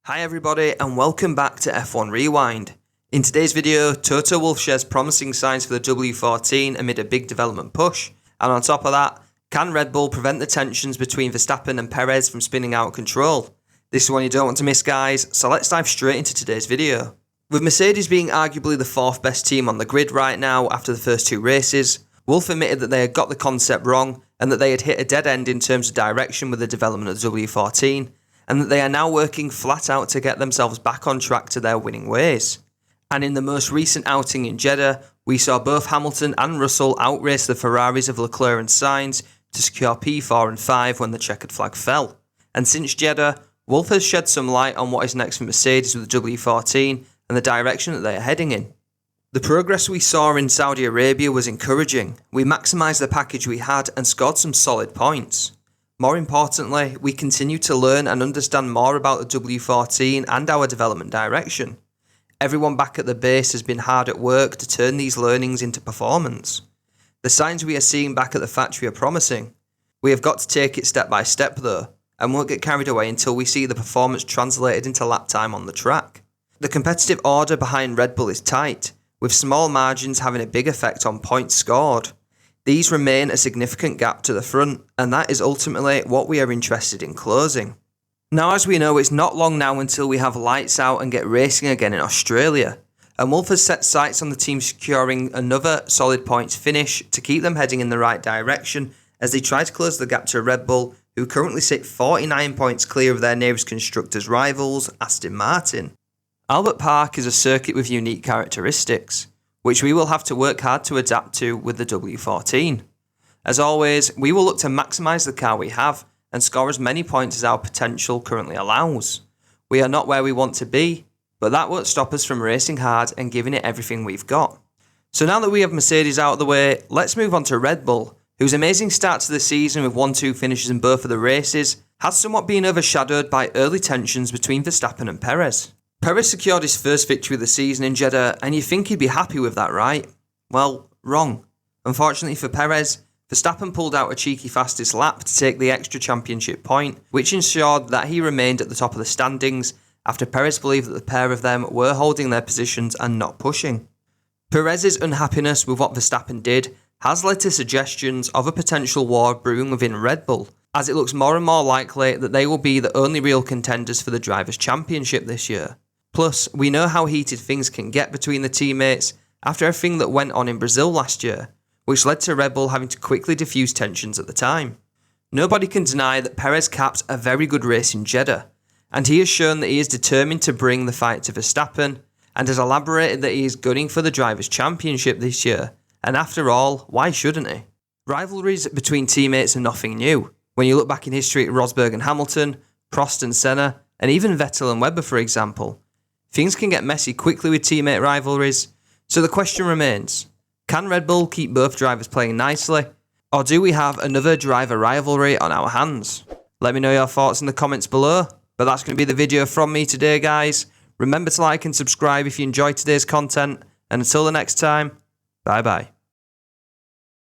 Hi everybody and welcome back to F1 Rewind. In today's video, Toto Wolff shares promising signs for the W14 amid a big development push, and on top of that, can Red Bull prevent the tensions between Verstappen and Perez from spinning out of control? This is one you don't want to miss, guys, so let's dive straight into today's video. With Mercedes being arguably the fourth best team on the grid right now after the first two races, Wolff admitted that they had got the concept wrong and that they had hit a dead end in terms of direction with the development of the W14, and that they are now working flat out to get themselves back on track to their winning ways. And in the most recent outing in Jeddah, we saw both Hamilton and Russell outrace the Ferraris of Leclerc and Sainz to secure P4 and 5 when the checkered flag fell. And since Jeddah, Wolff has shed some light on what is next for Mercedes with the W14 and the direction that they are heading in. The progress we saw in Saudi Arabia was encouraging. We maximised the package we had and scored some solid points. More importantly, we continue to learn and understand more about the W14 and our development direction. Everyone back at the base has been hard at work to turn these learnings into performance. The signs we are seeing back at the factory are promising. We have got to take it step by step though, and won't get carried away until we see the performance translated into lap time on the track. The competitive order behind Red Bull is tight, with small margins having a big effect on points scored. These remain a significant gap to the front, and that is ultimately what we are interested in closing. Now, as we know, it's not long now until we have lights out and get racing again in Australia, and Wolff has set sights on the team securing another solid points finish to keep them heading in the right direction as they try to close the gap to Red Bull, who currently sit 49 points clear of their nearest constructors' rivals, Aston Martin. Albert Park is a circuit with unique characteristics, which we will have to work hard to adapt to with the W14. As always, we will look to maximise the car we have and score as many points as our potential currently allows. We are not where we want to be, but that won't stop us from racing hard and giving it everything we've got. So now that we have Mercedes out of the way, let's move on to Red Bull, whose amazing start to the season with 1-2 finishes in both of the races has somewhat been overshadowed by early tensions between Verstappen and Perez. Perez secured his first victory of the season in Jeddah, and you think he'd be happy with that, right? Well, wrong. Unfortunately for Perez, Verstappen pulled out a cheeky fastest lap to take the extra championship point, which ensured that he remained at the top of the standings after Perez believed that the pair of them were holding their positions and not pushing. Perez's unhappiness with what Verstappen did has led to suggestions of a potential war brewing within Red Bull, as it looks more and more likely that they will be the only real contenders for the Drivers' Championship this year. Plus, we know how heated things can get between the teammates after everything that went on in Brazil last year, which led to Red Bull having to quickly diffuse tensions at the time. Nobody can deny that Perez capped a very good race in Jeddah, and he has shown that he is determined to bring the fight to Verstappen, and has elaborated that he is gunning for the Drivers' Championship this year, and after all, why shouldn't he? Rivalries between teammates are nothing new. When you look back in history at Rosberg and Hamilton, Prost and Senna, and even Vettel and Webber for example, things can get messy quickly with teammate rivalries, so the question remains, can Red Bull keep both drivers playing nicely, or do we have another driver rivalry on our hands? Let me know your thoughts in the comments below, but that's going to be the video from me today, guys. Remember to like and subscribe if you enjoyed today's content, and until the next time, bye bye.